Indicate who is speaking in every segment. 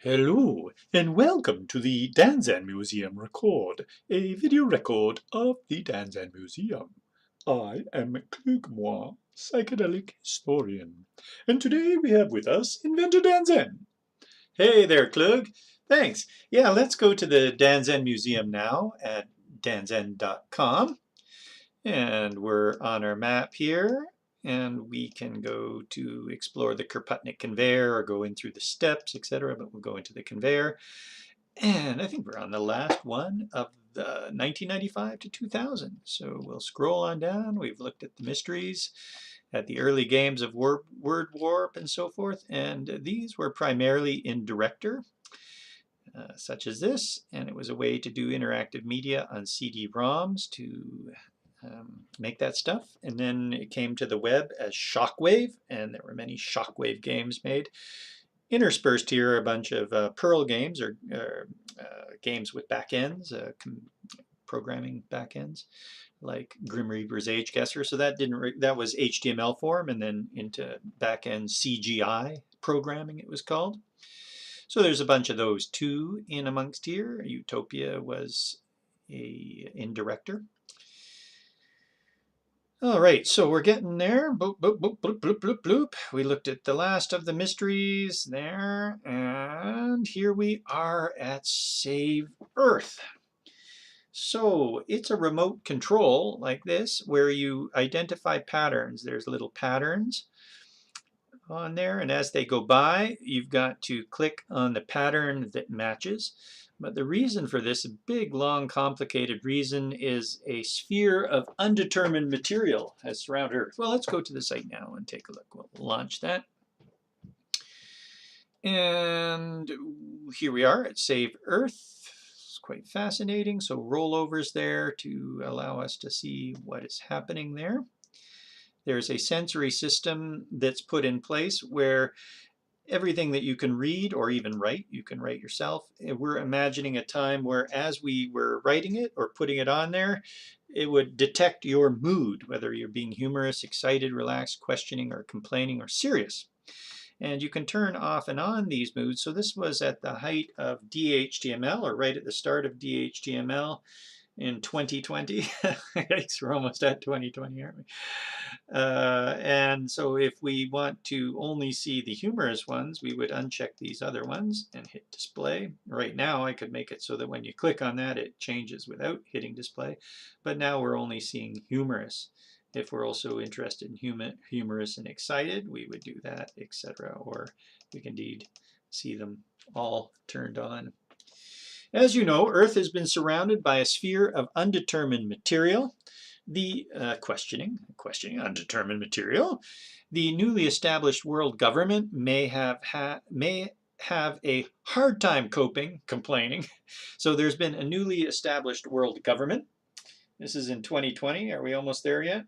Speaker 1: Hello, and welcome to the Zen Museum record, a video record of the Zen Museum. I am Cluug, Moins, Psychedelic historian, and today we have with us Inventor Zen. Hey there, Cluug. Thanks. Yeah, let's go to the Zen Museum now at danzen.com. And we're on our map here, and we can go to explore the Kropotnik conveyor or go in through the steps, etc. But we'll go into the conveyor. And I think we're on the last one of the 1995 to 2000. So we'll scroll on down. We've looked at the mysteries, at the early games of word warp and so forth. And these were primarily in Director, such as this. And it was a way to do interactive media on CD-ROMs to make that stuff. And then it came to the web as Shockwave, and there were many Shockwave games made. Interspersed here are a bunch of Perl games or games with backends, programming backends, like Grim Reaper's Age Guesser. So that was HTML form, and then into backend CGI programming it was called. So there's a bunch of those too in amongst here. Utopia was in Director. All right, so we're getting there. Boop, boop, boop, bloop, bloop, bloop, bloop. We looked at the last of the mysteries there, and here we are at Save Earth. So it's a remote control like this where you identify patterns. There's little patterns on there, and as they go by, you've got to click on the pattern that matches. But the reason for this, a big, long, complicated reason, is a sphere of undetermined material has surrounded Earth. Well, let's go to the site now and take a look. We'll launch that. And here we are at Save Earth. It's quite fascinating. So rollovers there to allow us to see what is happening there. There's a sensory system that's put in place where everything that you can read or even write, you can write yourself. We're imagining a time where as we were writing it or putting it on there, it would detect your mood, whether you're being humorous, excited, relaxed, questioning, or complaining, or serious. And you can turn off and on these moods. So this was at the height of DHTML, or right at the start of DHTML in 2020. Yikes, we're almost at 2020, aren't we? And so if we want to only see the humorous ones, we would uncheck these other ones and hit display. Right now I could make it so that when you click on that it changes without hitting display, but now we're only seeing humorous. If we're also interested in humorous and excited, we would do that, etc. Or we can indeed see them all turned on. As you know, Earth has been surrounded by a sphere of undetermined material. The questioning undetermined material. The newly established world government may have a hard time complaining. So there's been a newly established world government. This is in 2020. Are we almost there yet?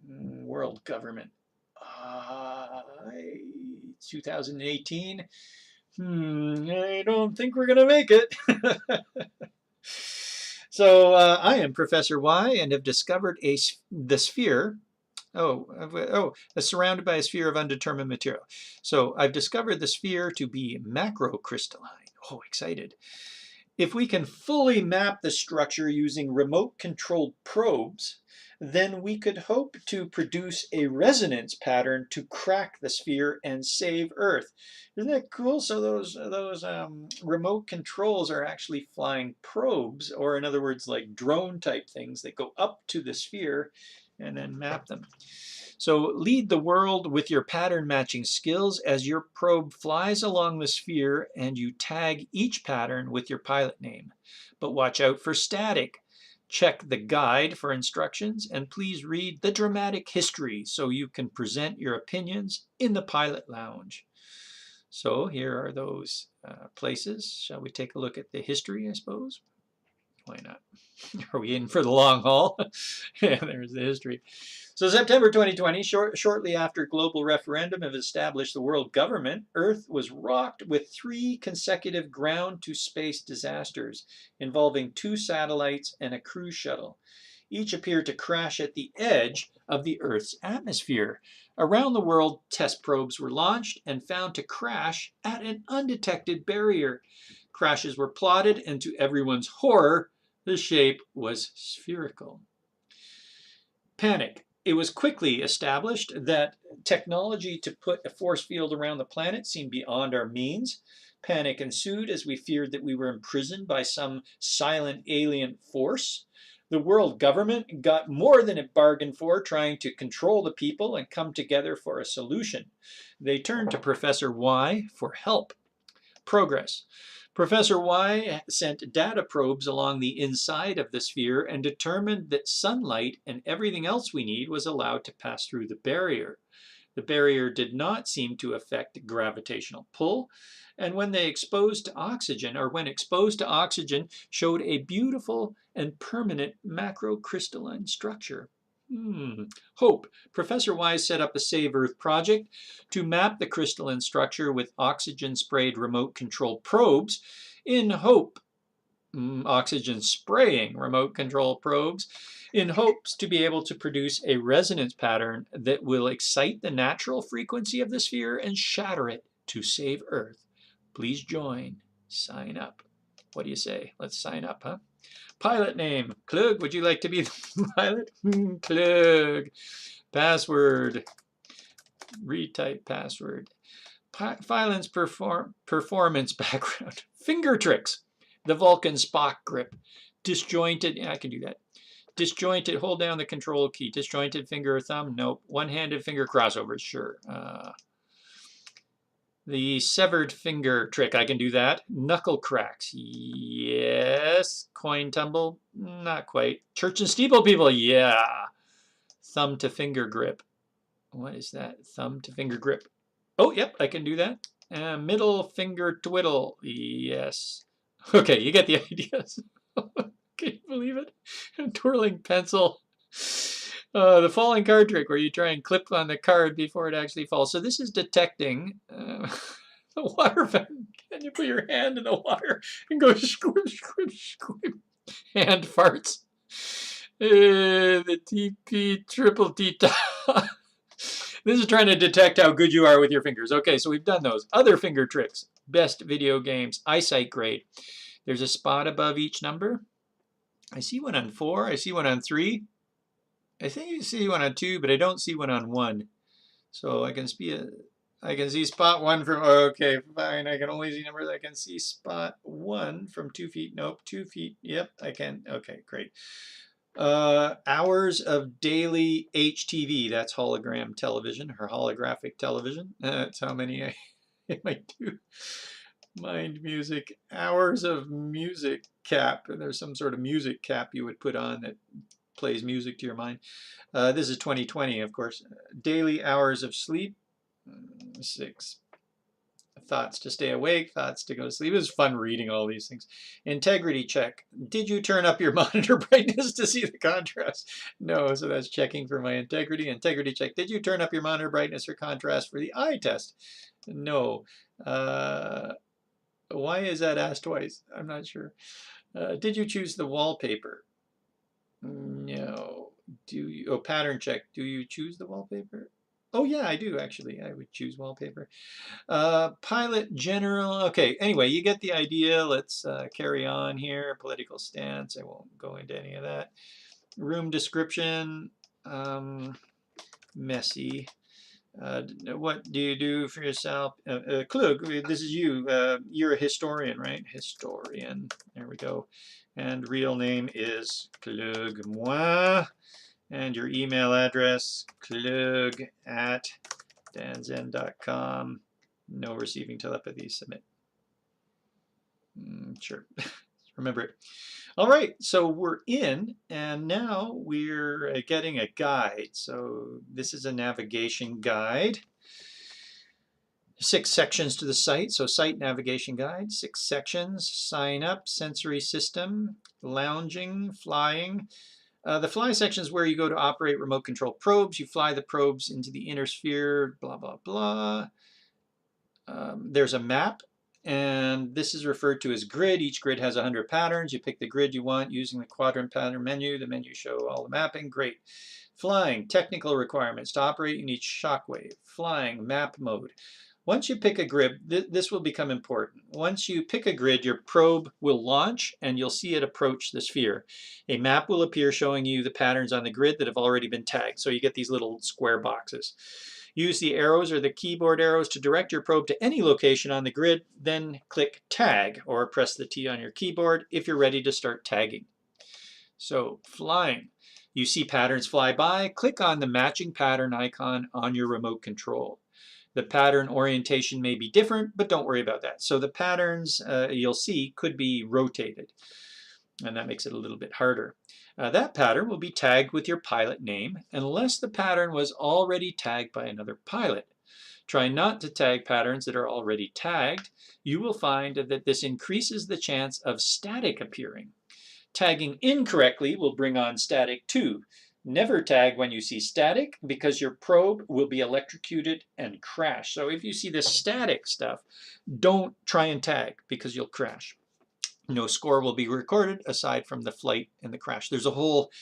Speaker 1: World government. 2018. I don't think we're going to make it. So I am Professor Y and have discovered the sphere. Surrounded by a sphere of undetermined material. So I've discovered the sphere to be macrocrystalline. Oh, excited. If we can fully map the structure using remote-controlled probes, then we could hope to produce a resonance pattern to crack the sphere and save Earth. Isn't that cool? So those remote controls are actually flying probes, or in other words, like drone type things that go up to the sphere and then map them. So lead the world with your pattern matching skills as your probe flies along the sphere and you tag each pattern with your pilot name. But watch out for static. Check the guide for instructions and please read the dramatic history so you can present your opinions in the pilot lounge. So here are those places. Shall we take a look at the history, I suppose? Why not? Are we in for the long haul? Yeah, there's the history. So September 2020, shortly after global referendum have established the world government, Earth was rocked with 3 consecutive ground-to-space disasters involving 2 satellites and a cruise shuttle.
Speaker 2: Each appeared to crash at the edge of the Earth's atmosphere. Around the world, test probes were launched and found to crash at an undetected barrier. Crashes were plotted, and to everyone's horror, the shape was spherical. Panic. It was quickly established that technology to put a force field around the planet seemed beyond our means. Panic ensued as we feared that we were imprisoned by some silent alien force. The world government got more than it bargained for, trying to control the people and come together for a solution. They turned to Professor Y for help. Progress. Professor Y sent data probes along the inside of the sphere and determined that sunlight and everything else we need was allowed to pass through the barrier. The barrier did not seem to affect gravitational pull, and when exposed to oxygen, showed a beautiful and permanent macrocrystalline structure. Hope. Professor Wise set up a Save Earth project to map the crystalline structure with oxygen-sprayed remote-control probes in hope. Oxygen-spraying remote-control probes in hopes to be able to produce a resonance pattern that will excite the natural frequency of the sphere and shatter it to save Earth. Please join. Sign up. What do you say? Let's sign up, huh? Pilot name, Cluug. Would you like to be the pilot? Cluug. Password. Retype password. Phylon's performance background. Finger tricks. The Vulcan Spock grip. Disjointed. Yeah, I can do that. Disjointed. Hold down the control key. Disjointed finger or thumb. Nope. One-handed finger crossovers. Sure. The severed finger trick, I can do that. Knuckle cracks, yes. Coin tumble, not quite. Church and steeple people, yeah. Thumb to finger grip. What is that? Thumb to finger grip. Oh, yep, I can do that. Middle finger twiddle, yes. Okay, you get the ideas. Can you believe it? Twirling pencil. The falling card trick, where you try and clip on the card before it actually falls. So this is detecting the water fountain. Can you put your hand in the water and go squib, squib, squib? Hand farts. The TP triple T. This is trying to detect how good you are with your fingers. Okay, so we've done those. Other finger tricks. Best video games. Eyesight grade. There's a spot above each number. I see one on 4. I see one on 3. I think you see one on 2, but I don't see one on 1. So I can see spot 1 from, okay, fine. I can only see numbers. I can see spot 1 from 2 feet. Nope, 2 feet. Yep, I can. Okay, great. Hours of daily HTV. That's hologram television, or holographic television. That's how many I might do. Mind music. Hours of music cap. There's some sort of music cap you would put on that plays music to your mind. This is 2020, of course. Daily hours of sleep, 6. Thoughts to stay awake, thoughts to go to sleep. It was fun reading all these things. Integrity check. Did you turn up your monitor brightness to see the contrast? No, so that's checking for my integrity. Integrity check. Did you turn up your monitor brightness or contrast for the eye test? No. Why is that asked twice? I'm not sure. Did you choose the wallpaper? No. Do you? Oh, pattern check. Do you choose the wallpaper? Oh yeah, I do actually. I would choose wallpaper. Pilot general. Okay. Anyway, you get the idea. Let's carry on here. Political stance. I won't go into any of that. Room description. Messy. What do you do for yourself? Cluug, this is you. You're a historian, right? Historian. There we go. And real name is Cluug Moins. And your email address, cluug@danzen.com. No receiving telepathy. Submit. Sure. Remember it. All right, so we're in, and now we're getting a guide. So this is a navigation guide. 6 sections to the site. So site navigation guide, 6 sections. Sign up, sensory system, lounging, flying. The fly section is where you go to operate remote control probes. You fly the probes into the inner sphere, blah, blah, blah. There's a map and this is referred to as grid. Each grid has 100 patterns. You pick the grid you want using the quadrant pattern menu. The menu show all the mapping. Great. Flying, technical requirements. To operate, you need shockwave. Flying, map mode. Once you pick a grid, this will become important. Once you pick a grid, your probe will launch and you'll see it approach the sphere. A map will appear showing you the patterns on the grid that have already been tagged. So you get these little square boxes. Use the arrows or the keyboard arrows to direct your probe to any location on the grid, then click tag or press the T on your keyboard if you're ready to start tagging. So flying. You see patterns fly by, click on the matching pattern icon on your remote control. The pattern orientation may be different, but don't worry about that. So the patterns you'll see could be rotated, and that makes it a little bit harder. That pattern will be tagged with your pilot name unless the pattern was already tagged by another pilot. Try not to tag patterns that are already tagged. You will find that this increases the chance of static appearing. Tagging incorrectly will bring on static too. Never tag when you see static because your probe will be electrocuted and crash. So if you see this static stuff, don't try and tag because you'll crash. No score will be recorded aside from the flight and the crash. There's a whole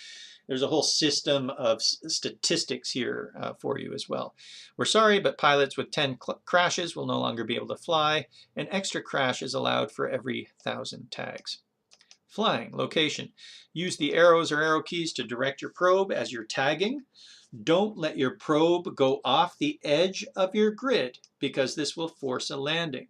Speaker 2: system of statistics here for you as well. We're sorry, but pilots with 10 crashes will no longer be able to fly. An extra crash is allowed for every 1,000 tags. Flying, location. Use the arrows or arrow keys to direct your probe as you're tagging. Don't let your probe go off the edge of your grid because this will force a landing.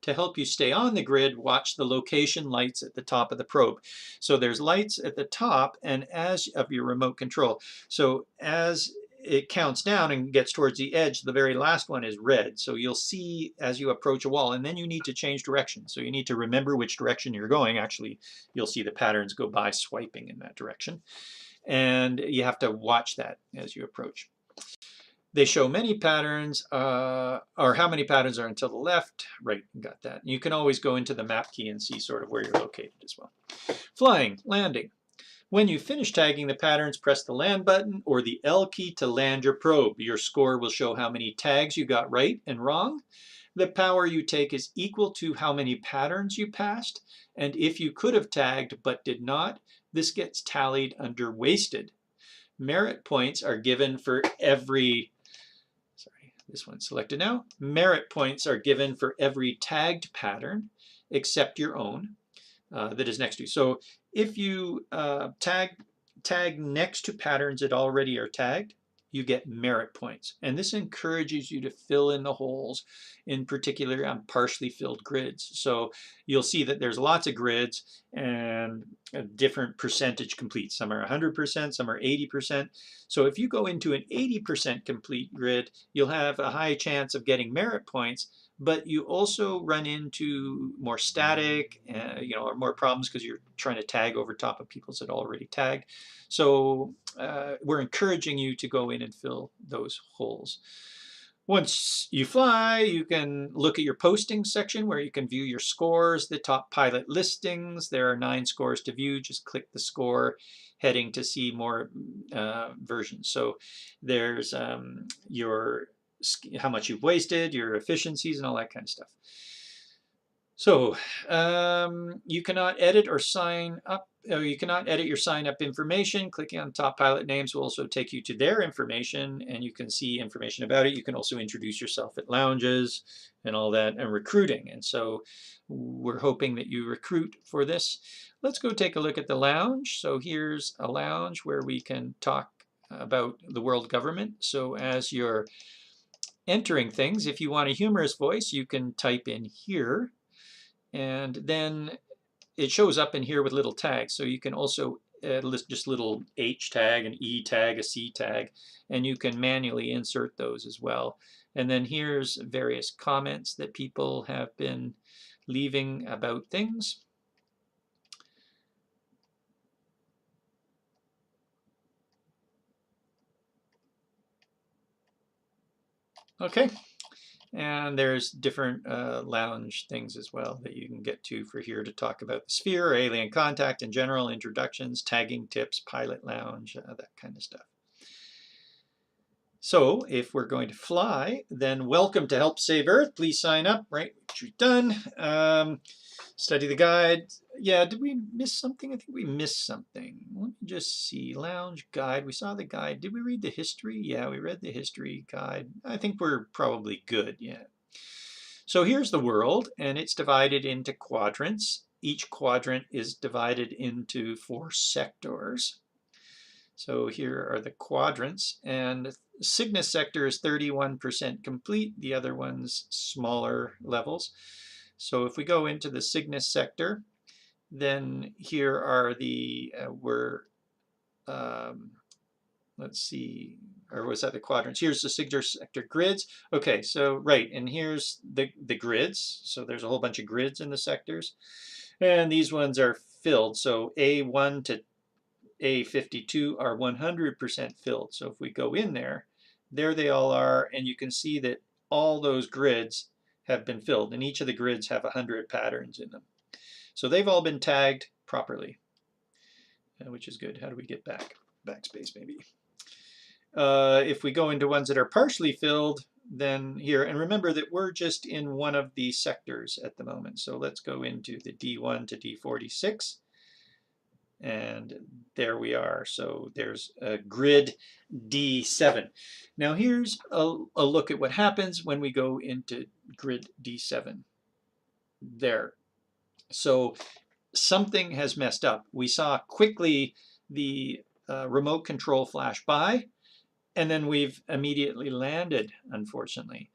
Speaker 2: To help you stay on the grid, watch the location lights at the top of the probe. So there's lights at the top and as of your remote control. So as it counts down and gets towards the edge, the very last one is red. So you'll see as you approach a wall, and then you need to change direction. So you need to remember which direction you're going. Actually, you'll see the patterns go by swiping in that direction. And you have to watch that as you approach. They show many patterns, or how many patterns are until the left. Right, got that. You can always go into the map key and see sort of where you're located as well. Flying, landing. When you finish tagging the patterns, press the land button or the L key to land your probe. Your score will show how many tags you got right and wrong. The power you take is equal to how many patterns you passed. And if you could have tagged but did not, this gets tallied under wasted. Merit points are given for every, sorry, this one's selected now. Merit points are given for every tagged pattern except your own that is next to you. So if you tag next to patterns that already are tagged, you get merit points. And this encourages you to fill in the holes, in particular on partially filled grids. So you'll see that there's lots of grids and a different percentage complete. Some are 100%, some are 80%. So if you go into an 80% complete grid, you'll have a high chance of getting merit points, but you also run into more static, or more problems because you're trying to tag over top of people's that already tagged. So we're encouraging you to go in and fill those holes. Once you fly, you can look at your posting section where you can view your scores, the top pilot listings. There are 9 scores to view. Just click the score heading to see more versions. So there's how much you've wasted, your efficiencies, and all that kind of stuff. So you cannot edit or sign up. You cannot edit your sign up information. Clicking on top pilot names will also take you to their information, and you can see information about it. You can also introduce yourself at lounges and all that, and recruiting. And so we're hoping that you recruit for this. Let's go take a look at the lounge. So here's a lounge where we can talk about the world government. So as you're entering things, if you want a humorous voice, you can type in here. And then it shows up in here with little tags. So you can also list just little H tag, an E tag, a C tag, and you can manually insert those as well. And then here's various comments that people have been leaving about things. Okay. And there's different lounge things as well that you can get to for here to talk about the sphere, alien contact in general, introductions, tagging tips, pilot lounge, that kind of stuff. So if we're going to fly, then welcome to Help Save Earth. Please sign up, right, which we've done. Study the guide. Yeah, did we miss something? I think we missed something. Let me just see. Lounge guide. We saw the guide. Did we read the history? Yeah, we read the history guide. I think we're probably good. Yeah. So here's the world, and it's divided into quadrants. Each quadrant is divided into 4 sectors. So here are the quadrants, and Cygnus sector is 31% complete. The other one's smaller levels. So if we go into the Cygnus sector, then here are the, let's see, or was that the quadrants? Here's the Cygnus sector grids. Okay, so right, and here's the grids. So there's a whole bunch of grids in the sectors. And these ones are filled. So A1 to A52 are 100% filled. So if we go in there, there they all are, and you can see that all those grids have been filled, and each of the grids have 100 patterns in them. So they've all been tagged properly, which is good. How do we get back? Backspace maybe. If we go into ones that are partially filled, then here, and remember that we're just in one of the sectors at the moment. So let's go into the D1 to D46. And there we are. So there's a grid D7. Now here's a look at what happens when we go into grid D7. There. So something has messed up. We saw quickly the remote control flash by, and then we've immediately landed, unfortunately.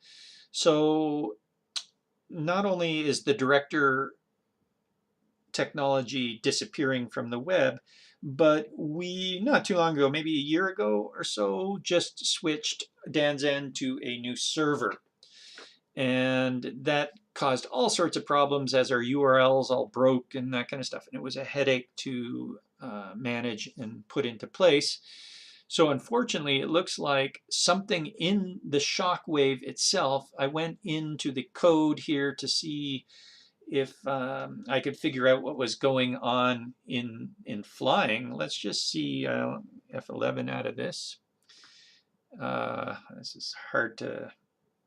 Speaker 2: So not only is the director technology disappearing from the web, but we, not too long ago, maybe a year ago or so, just switched Danzen to a new server. And that caused all sorts of problems as our URLs all broke and that kind of stuff. And it was a headache to manage and put into place. So unfortunately, it looks like something in the shockwave itself, I went into the code here to see if I could figure out what was going on in flying. Let's just see F11 out of this. This is hard to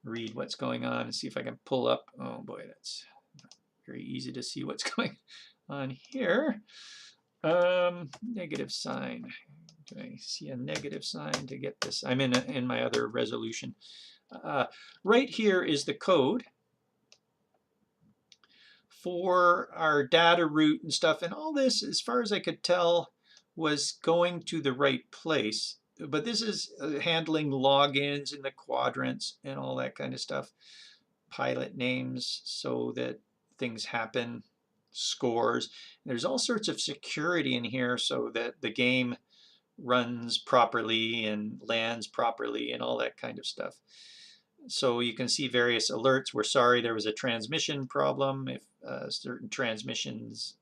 Speaker 2: read what's going on and see if I can pull up. Oh boy, that's not very easy to see what's going on here. Negative sign. Do I see a negative sign to get this? I'm in my other resolution. Right here is the code for our data route and stuff. And all this, as far as I could tell, was going to the right place. But this is handling logins in the quadrants and all that kind of stuff. Pilot names so that things happen, scores. There's all sorts of security in here so that the game runs properly and lands properly and all that kind of stuff. So you can see various alerts. We're sorry there was a transmission problem. If certain transmissions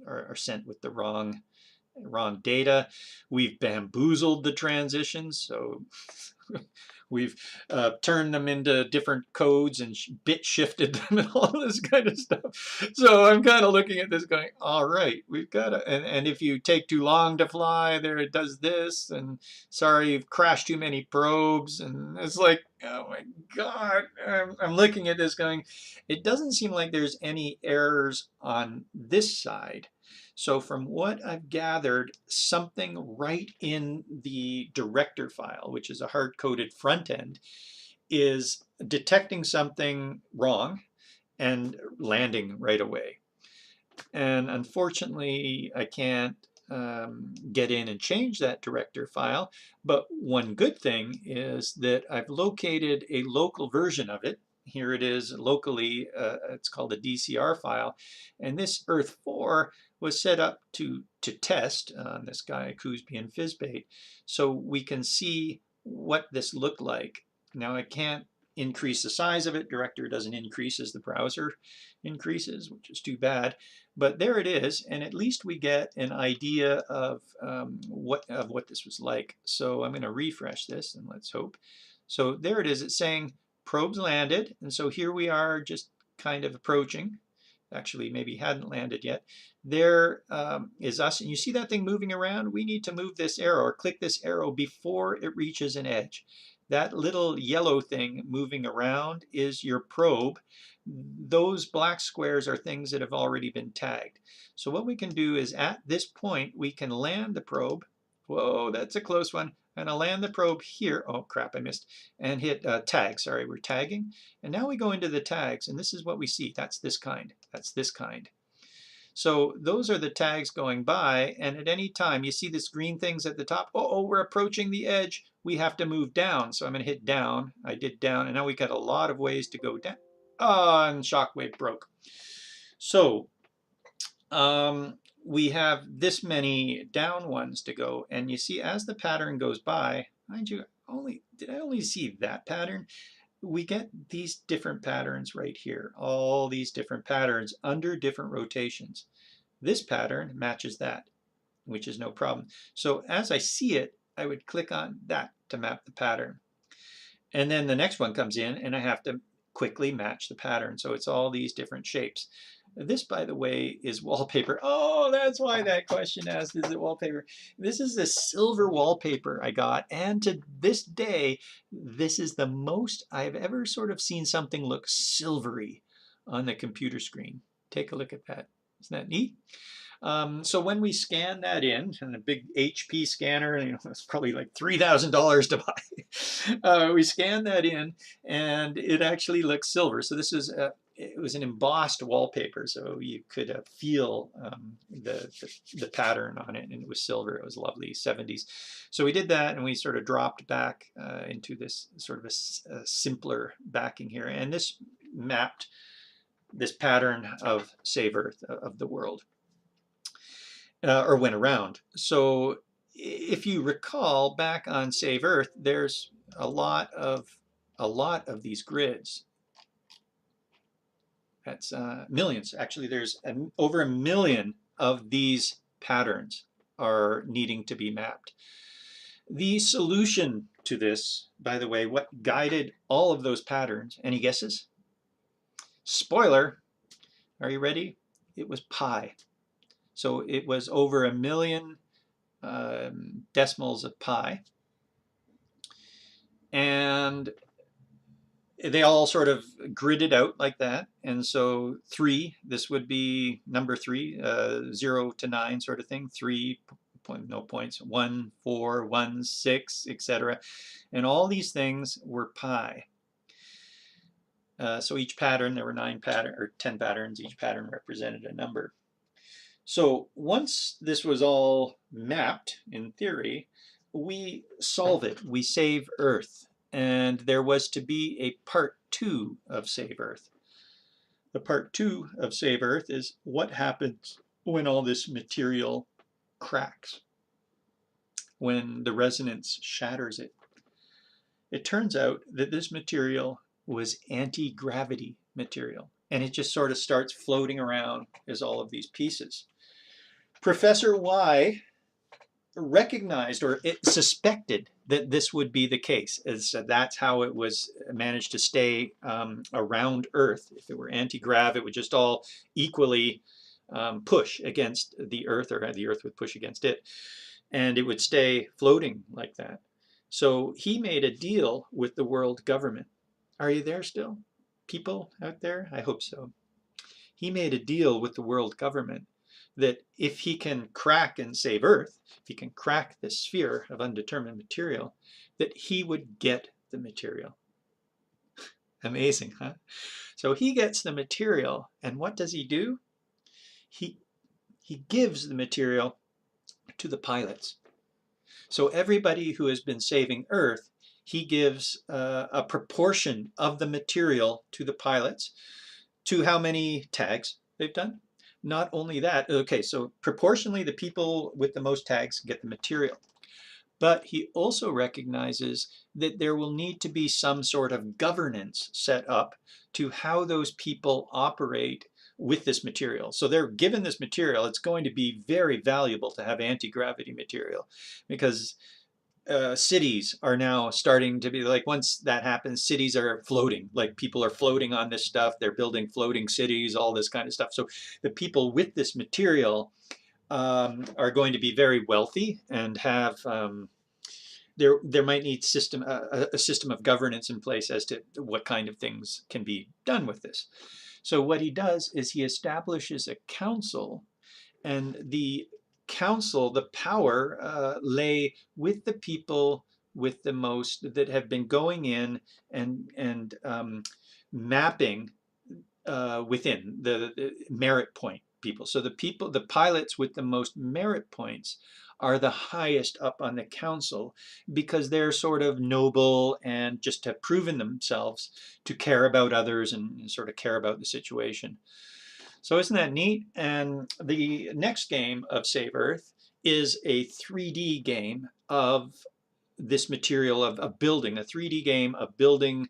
Speaker 2: are sent with the wrong data, we've bamboozled the transitions. So we've turned them into different codes and bit shifted them and all this kind of stuff. So I'm kind of looking at this going, all right, we've got to, and if you take too long to fly, there it does this, and sorry, you've crashed too many probes. And it's like, oh my God, I'm looking at this going, it doesn't seem like there's any errors on this side. So from what I've gathered, something right in the director file, which is a hard-coded front end, is detecting something wrong and landing right away. And unfortunately, I can't get in and change that director file. But one good thing is that I've located a local version of it. Here it is locally. It's called a DCR file. And this Earth-4 was set up to test on this guy, Coosby and Fizzbait, so we can see what this looked like. Now I can't increase the size of it. Director doesn't increase as the browser increases, which is too bad. But there it is, and at least we get an idea of what this was like. So I'm going to refresh this, and let's hope. So there it is. It's saying probes landed, and so here we are just kind of approaching. actually maybe hadn't landed yet. There is us, and you see that thing moving around? We need to move this arrow or click this arrow before it reaches an edge. That little yellow thing moving around is your probe. Those black squares are things that have already been tagged. So what we can do is at this point, we can land the probe. Whoa, that's a close one. I'm gonna land the probe here. Oh crap, I missed. And hit tag. Sorry, we're tagging. And now we go into the tags, and this is what we see. That's this kind. That's this kind. So those are the tags going by, and at any time, you see this green things at the top. Oh, we're approaching the edge. We have to move down. So I'm going to hit down. I did down, and now we got a lot of ways to go down. Oh, and shockwave broke. So we have this many down ones to go, and you see as the pattern goes by, mind you, did I only see that pattern? We get these different patterns right here, all these different patterns under different rotations. This pattern matches that, which is no problem. So as I see it, I would click on that to map the pattern. And then the next one comes in, and I have to quickly match the pattern. So it's all these different shapes. This, by the way, is wallpaper. Oh, that's why that question asked, is it wallpaper? This is the silver wallpaper I got. And to this day, this is the most I've ever sort of seen something look silvery on the computer screen. Take a look at that. Isn't that neat? So when we scan that in, and a big HP scanner, it's probably like $3,000 to buy, we scan that in, and it actually looks silver. So this is it was an embossed wallpaper, so you could feel the pattern on it, and it was silver. It was lovely, 70s. So we did that, and we sort of dropped back into this sort of a simpler backing here, and this mapped this pattern of Save Earth, of the world. Or went around. So if you recall back on Save Earth, there's a lot of these grids. That's millions. Actually, there's over 1 million of these patterns are needing to be mapped. The solution to this, by the way, what guided all of those patterns, any guesses? Spoiler, are you ready? It was pi. So it was over 1 million decimals of pi. And they all sort of gridded out like that. And so 3, this would be number 3, 0 to 9 sort of thing. 3, no points, 1, 4, 1, 6, etc. And all these things were pi. So each pattern, there were 10 patterns. Each pattern represented a number. So once this was all mapped, in theory, we solve it. We save Earth. And there was to be a part 2 of Save Earth. The part 2 of Save Earth is what happens when all this material cracks, when the resonance shatters it. It turns out that this material was anti-gravity material, and it just sort of starts floating around as all of these pieces. Professor Y recognized, or it suspected, that this would be the case, as that's how it was managed to stay around Earth. If it were anti-grav, it would just all equally push against the Earth, or the Earth would push against it, and it would stay floating like that. So he made a deal with the world government. Are you there still, people out there? I hope so. He made a deal with the world government that if he can crack and save Earth, if he can crack this sphere of undetermined material, that he would get the material. Amazing, huh? So he gets the material, and what does he do? He gives the material to the pilots. So everybody who has been saving Earth, he gives a proportion of the material to the pilots. To how many tags they've done? Not only that, okay, so proportionally the people with the most tags get the material. But he also recognizes that there will need to be some sort of governance set up to how those people operate with this material. So they're given this material. It's going to be very valuable to have anti-gravity material, because cities are now starting to be like, once that happens, cities are floating. Like people are floating on this stuff. They're building floating cities, all this kind of stuff. So the people with this material are going to be very wealthy and have there might need a system of governance in place as to what kind of things can be done with this. So what he does is he establishes a council, and the council, the power lay with the people with the most that have been going in and mapping within the merit point people. So the pilots with the most merit points are the highest up on the council because they're sort of noble and just have proven themselves to care about others and sort of care about the situation. So isn't that neat? And the next game of Save Earth is a 3D game of this material of building, a 3D game of building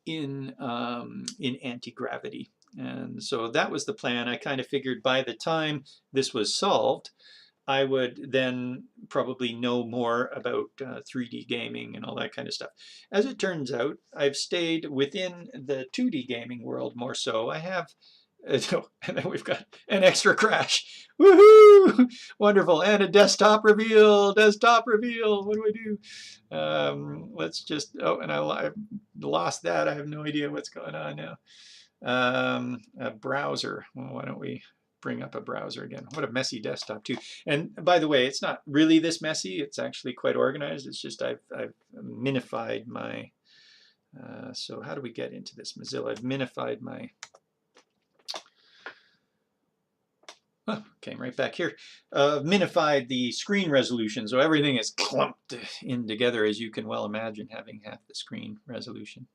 Speaker 2: in anti-gravity. And so that was the plan. I kind of figured by the time this was solved, I would then probably know more about 3D gaming and all that kind of stuff. As it turns out, I've stayed within the 2D gaming world more so. I have, and then we've got an extra crash. Woohoo! Wonderful. And a desktop reveal. Desktop reveal. What do I do? Let's just, oh, and I lost that. I have no idea what's going on now. A browser. Well, why don't we bring up a browser again? What a messy desktop too. And by the way, it's not really this messy. It's actually quite organized. It's just I've minified my, so how do we get into this Mozilla? I've minified my, oh, came right back here. Minified the screen resolution, so everything is clumped in together, as you can well imagine, having half the screen resolution.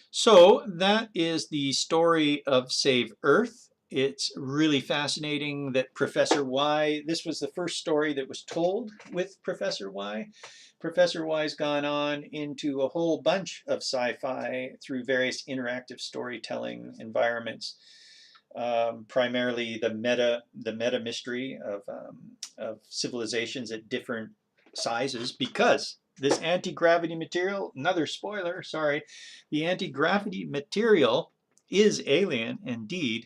Speaker 2: So that is the story of Save Earth. It's really fascinating that Professor Y, this was the first story that was told with Professor Y. Professor Y's gone on into a whole bunch of sci-fi through various interactive storytelling environments. Primarily the meta mystery of civilizations at different sizes, because this anti-gravity material, another spoiler, sorry, the anti-gravity material is alien indeed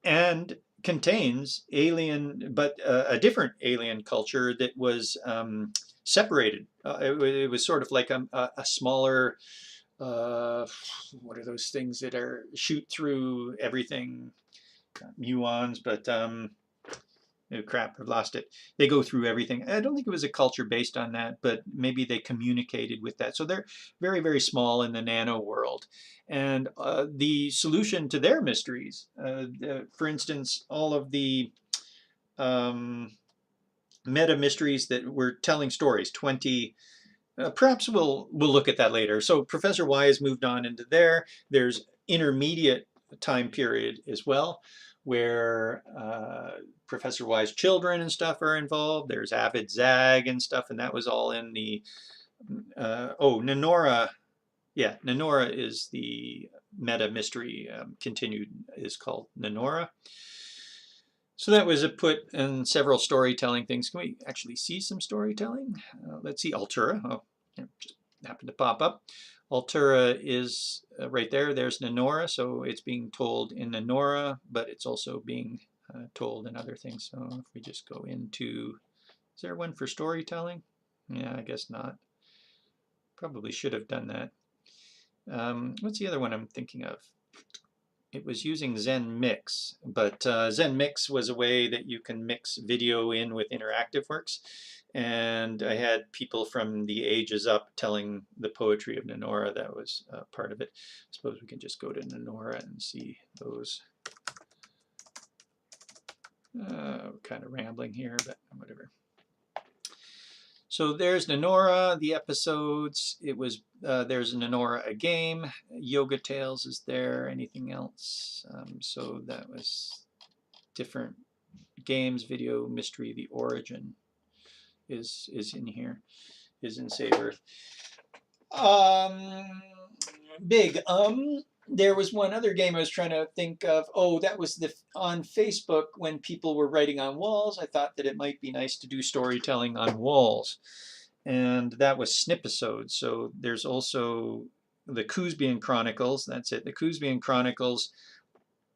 Speaker 2: and contains alien, but a different alien culture that was separated. It was sort of like a smaller, what are those things that are shoot through everything? Muons, but oh crap, I've lost it. They go through everything. I don't think it was a culture based on that, but maybe they communicated with that. So they're very, very small in the nano world. And the solution to their mysteries, for instance, all of the meta mysteries that were telling stories, 20, perhaps we'll look at that later. So Professor Y has moved on into there. There's intermediate time period as well, where Professor Y's children and stuff are involved. There's Avid Zag and stuff, and that was all in the, Nenora. Yeah, Nenora is the meta mystery continued, is called Nenora. So that was a put in several storytelling things. Can we actually see some storytelling? Let's see, Altura. Oh, yeah, just happened to pop up. Altura is right there. There's Nenora, so it's being told in Nenora, but it's also being told in other things. So if we just go into, is there one for storytelling? Yeah, I guess not. Probably should have done that. What's the other one I'm thinking of? It was using Zen Mix, but Zen Mix was a way that you can mix video in with interactive works. And I had people from the ages up telling the poetry of Nenora. That was part of it. I suppose we can just go to Nenora and see those. Kind of rambling here, but whatever. So there's Nenora, the episodes. It was there's Nenora a game. Yoga Tales is there. Anything else? So that was different games, video, mystery. The origin is in here. Is in Save Earth. Big. There was one other game I was trying to think of. Oh, that was on Facebook when people were writing on walls. I thought that it might be nice to do storytelling on walls. and that was snipisodes. So there's also the Kuzbian Chronicles. That's it. The Kuzbian Chronicles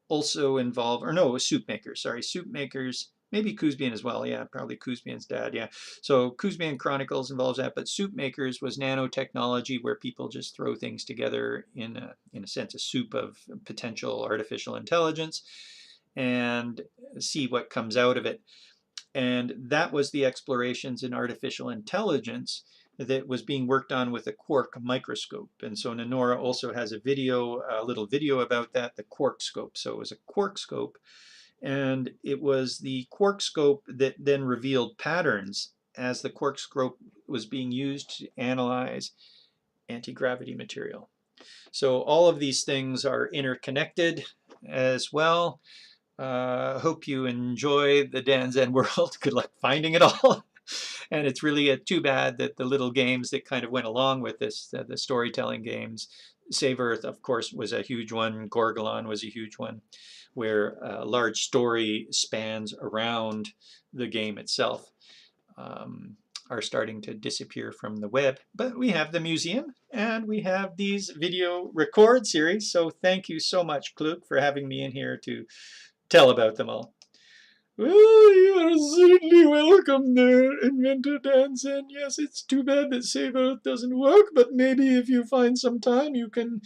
Speaker 2: also involve, or no, it was Soup Makers. Sorry, Soup Makers. Maybe Kuzbian as well. Yeah, probably Kuzbian's dad. Yeah. So Kuzbian Chronicles involves that, but Soup Makers was nanotechnology where people just throw things together in a sense, a soup of potential artificial intelligence and see what comes out of it. And that was the explorations in artificial intelligence that was being worked on with a quark microscope. And so Nenora also has a little video about that, the quark scope. So it was a quark scope, and it was the quark scope that then revealed patterns as the quark scope was being used to analyze anti-gravity material. So all of these things are interconnected as well. Hope you enjoy the Dan Zen world. Good luck finding it all. And it's really too bad that the little games that kind of went along with this, the storytelling games, Save Earth, of course, was a huge one. Gorgolon was a huge one, where a large story spans around the game itself, are starting to disappear from the web. But we have the museum, and we have these video record series. So thank you so much, Cluug, for having me in here to tell about them all. Well, you are certainly welcome there, Inventor Dan Zen. Yes, it's too bad that Save Earth doesn't work, but maybe if you find some time, you can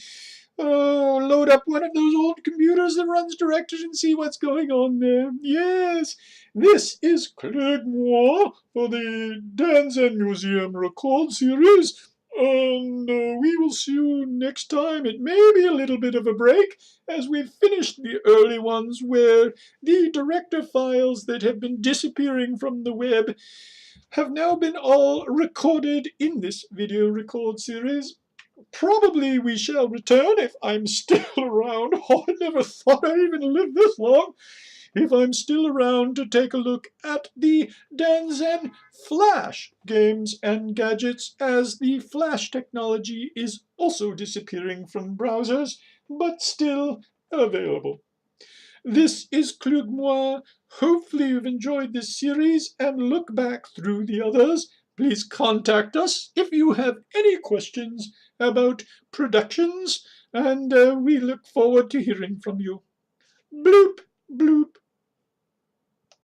Speaker 2: load up one of those old computers that runs directors and see what's going on there. Yes, this is Cluug Moins for the Dan Zen Museum record series. And we will see you next time. It may be a little bit of a break as we've finished the early ones where the director files that have been disappearing from the web have now been all recorded in this video record series. Probably we shall return if I'm still around. Oh, I never thought I'd even live this long. If I'm still around to take a look at the Dan Zen Flash games and gadgets, as the Flash technology is also disappearing from browsers, but still available. This is Cluug Moins. Hopefully you've enjoyed this series and look back through the others. Please contact us if you have any questions about productions, and we look forward to hearing from you. Bloop!